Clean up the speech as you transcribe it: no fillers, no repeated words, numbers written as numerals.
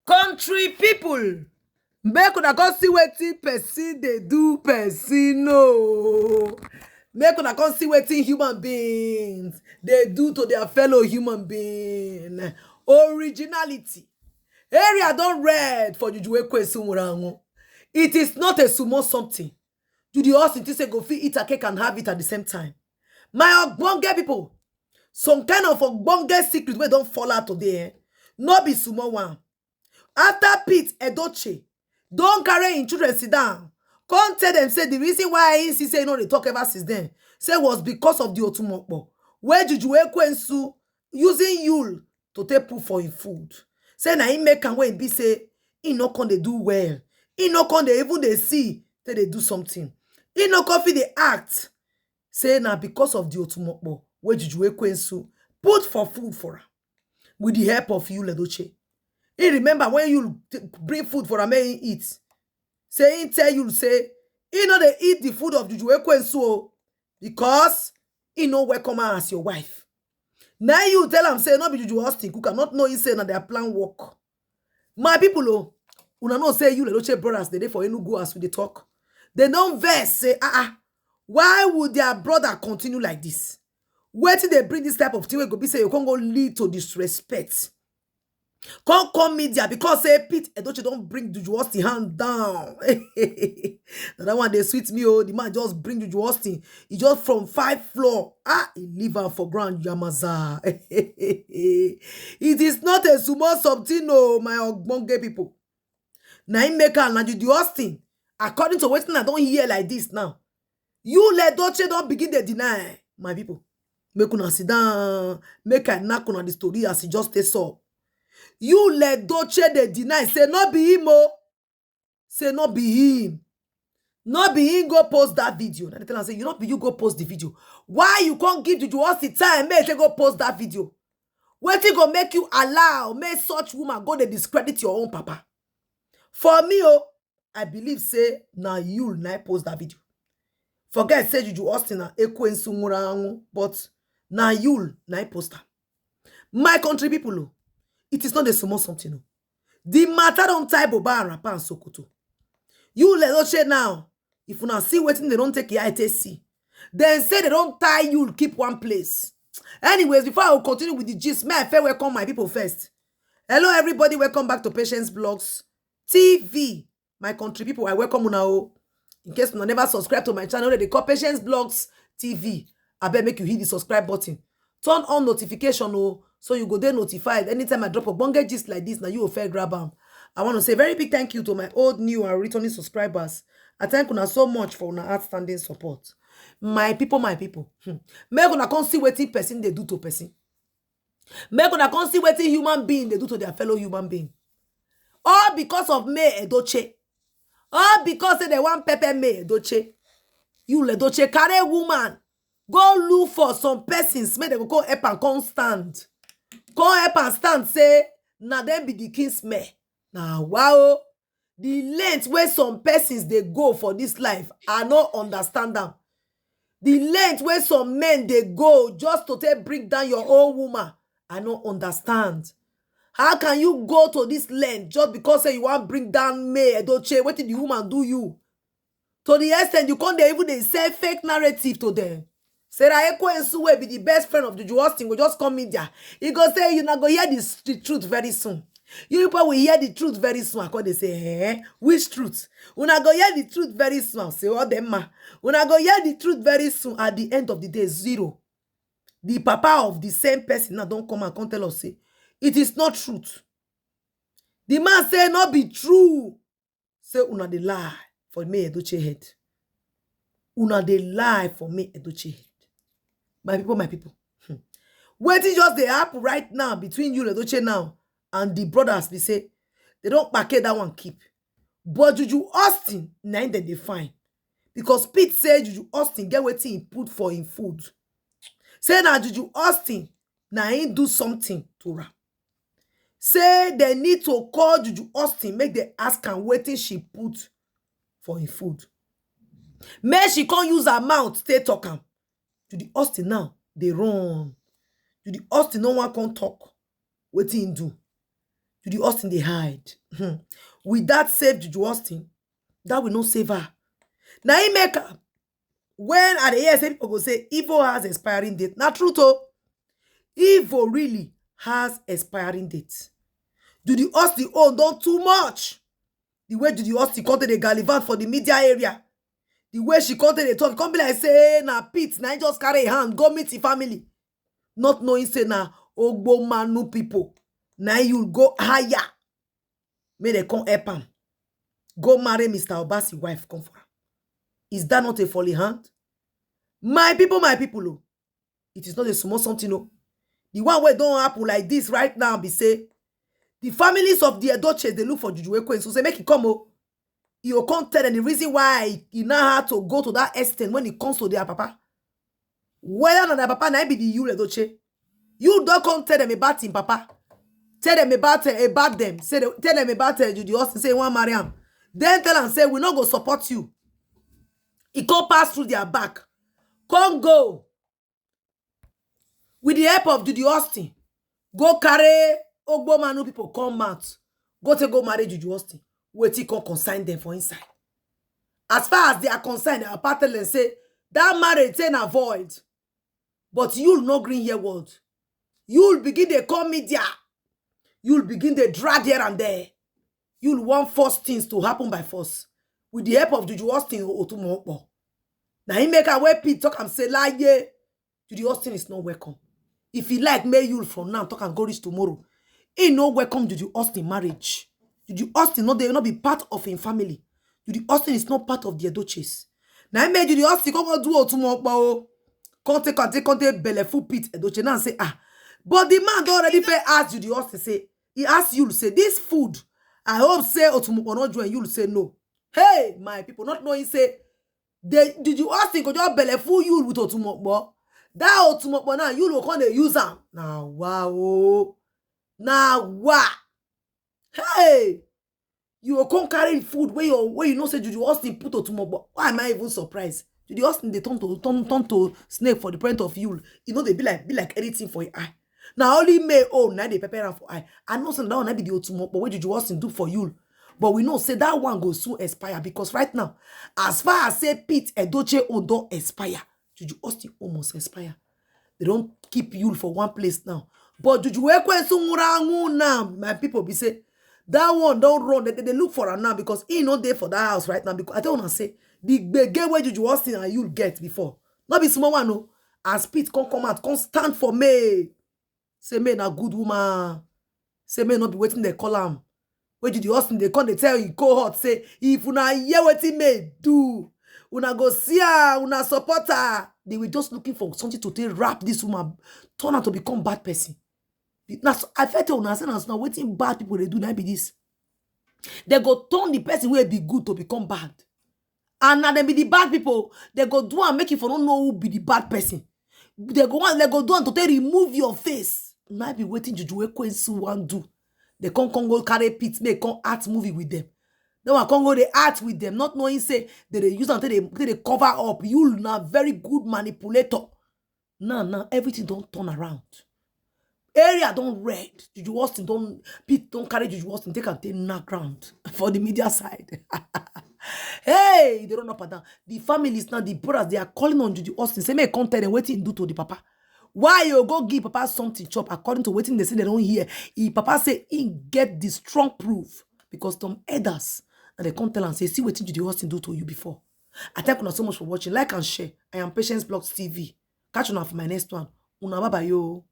Country people, make una come see wetin person dey do person no. Make una come see wetin human beings dey do to their fellow human being. Originality. Area don red for Juju Ekwesu. It is not a small something. Judy Austin say go fit eat a cake and have it at the same time. My ogbonge people, some kind of ogbonge secret wey don fall out today. No be small one. After Pete Edochie don't carry him children sit down, come tell them say the reason why he say you know they talk ever since then say was because of the otumokpo where Juju Ekwensu using Yule to take put for him food. Say na him make am wey be say he no come they do well. He no come they even they see say they do something. He no come fit they act. Say na because of the otumokpo where Juju Ekwensu put for food for her with the help of Yule Edochie. He remember when you bring food for a man eat. Say he tell you say he know they eat the food of Juju Ekwensu because he no welcome her as your wife. Now you tell him say no be Juju Austin who cannot know he say na their plan work. My people una know say you Edochie brothers they for you go as we they talk. They don't vex say why would their brother continue like this? Where till they bring this type of thing we go be say you can't go lead to disrespect. Come media because say Pete Edochie don't bring Juju Austin hand down. That one they sweet me the man just bring Juju Austin. He just from 5 floor. He leave her for ground Yamaza. It is not a small something no, my ogbonge people. Now him make her na Juju Austin. According to what I don't hear like this now. You let Edochie don't begin to deny, my people. Make una sit down. Make I knock on the story as he just stays up. You let Edochie they deny. Say not be him. Say not be him. Not be him go post that video. And they tell him say you not be you go post the video. Why you can't give Juju Austin time? Make you go post that video. Wetin go make you allow make such woman go to discredit your own papa? For me, I believe say now you na post that video. Forget say Juju Austin na Ekwensu murangu, but now you na post her. My country people, it is not a small something. The matter don't tie Boba and Rapa and Sokoto. You Edochie now, if you not see waiting, they don't take your ITC. Then say they don't tie you, keep one place. Anyways, before I will continue with the gist, may I fair welcome my people first. Hello, everybody. Welcome back to Patience Blogs TV. My country people, I welcome you now. In case you never subscribe to my channel, they call Patience Blogs TV. I better make you hit the subscribe button. Turn on notification so you go there notified anytime I drop a bonga gist like this. Now you will fair grab them. I want to say very big thank you to my old, new, and returning subscribers. I thank you so much for your outstanding support. My people. Make una come see wetin person they do to person. Make una come see wetin human being they do to their fellow human being. All because of me Edochie. All because they want pepper me Edochie. You Edochie carry woman. Go look for some persons. Make them go help and come stand. Come help and stand say, na them be the king's men. Now, wow. The length where some persons they go for this life, I not understand them. The length where some men they go just to bring down your own woman, I don't understand. How can you go to this length just because say you want bring down me Edochie? What did the woman do you? To the extent you can't even they say fake narrative to them. Say that Ekwensu will be the best friend of Juju Austin will just come media. He go say you not go hear the truth very soon. You people will hear the truth very soon. They say, which truth? Una go hear the truth very soon. Say what them ma. Una go hear the truth very soon. At the end of the day, zero. The papa of the same person now don't come and come tell us say it is not truth. The man say not be true. Say una dey lie for me Edochie head. Una dey lie for me Edochie head. My people. What is just the happen right now between you Edochie now and the brothers? They say they don't package that one keep. But Juju Austin, now they find. Because Pete said Juju Austin get what he put for him food. Say now Juju Austin now he do something to her. Say they need to call Juju Austin, make the ask and waiting she put for him food. May she can't use her mouth, stay talking. Judy Austin now, they run. Judy Austin no one can talk. What he do? Judy Austin they hide. With that save Judy Austin, that will not save her. Now he make her. When at the end people go say evil has expiring date. Not true though. Evil really has expiring date. Judy Austin own done too much. The way Judy Austin content the gallivant for the media area. The way she content the talk, come be like say na Pete, na just carry a hand, go meet the family. Not knowing say na Ogbo Manu people. Now you'll go higher. May they come help him. Go marry Mr. Obasi's wife, come for him. Is that not a folly hand? My people, oh. It is not a small something, no. The one where don't happen like this right now, be say, the families of the Edochie, they look for Juju Ekwe, so say, make it come, oh. You can't tell them the reason why he now had to go to that extent when it comes to their papa. Whether or not their papa now be the you Edochie. You don't come tell them about him, papa. Tell them about them. Tell them about Judy Austin. Say one Mariam. Then tell them say we not go support you. It can't pass through their back. Can't go. With the help of Judy Austin, go carry Ogbo Manu people come out. Go marry Judy Austin. Wait till can consign them for inside. As far as they are concerned, they are partner and say that marriage ain't avoid. But you'll not green here word. You'll begin to call media. You'll begin to drag here and there. You'll want force things to happen by force. With the help of Judy Austin or Otumo. Now he make a way Pete talk and say, like, yeah, Judy Austin is not welcome. If he like, may you'll from now talk and go reach tomorrow. He no welcome Judy Austin marriage. Judy Austin they will not be part of his family. Judy Austin is not part of the Edochies. Now he made Judy Austin come do Otumo. Conte belleful Pete Edochie now say, ah. But the man don't already ask Judy Austin say, he asked you to say, this food, I hope say Otumo not join, you'll say no. Hey, my people, not knowing say, Judy Austin go just belleful you with Otumo. That Otumo now, you will come to use them. Now, wow. Now, wow. Hey, you will come carrying food where you know say Judy Austin put Otumo. Why am I even surprised? Judy Austin, they turn to snake for the point of you. You know, they be like anything for your eye. Now only May now they prepare for eye. I know some that one be the Otumo, but what Judy Austin do for you? But we know say that one goes soon expire because right now, as far as say Pete Edochie don't expire, Judy Austin almost expire. They don't keep you for one place now. But Judy Ekwe now, my people be say that one don't run. They look for her now because he not there for that house right now. Because I don't want to say the get where Judy Austin and you'll get before. Not be small one no. As Pete come out, come stand for me. Say me na good woman. Say me not be waiting they call him. Where Judy Austin they come they tell you cohort say if una hear what he may do, una go see her, una support her. They were just looking for something to take wrap this woman, turn her to become bad person. Now I felt una say now waiting bad people they do now be this. They go turn the person who be good to become bad. And now they be the bad people. They go do and make you for don't know who be the bad person. They go do and to remove your face. Now be waiting to do one do. They can't go carry pits, make come art movie with them. They want go the art with them, not knowing say they use until they cover up. You now very good manipulator. Now everything don't turn around. Area don't red. Judy Austin don't carry Judy Austin. They can take knock ground for the media side. Hey, they don't up and down. The families now, the brothers, they are calling on Judy Austin. Say, may come tell them what he do to the papa. Why you go give papa something chop according to what they say they don't hear? Papa say he get the strong proof because some elders and they come tell and say, see what Judy Austin do to you before. I thank you so much for watching. Like and share. I am Patience Blogs TV. Catch you now for my next one. Una bye bye yo.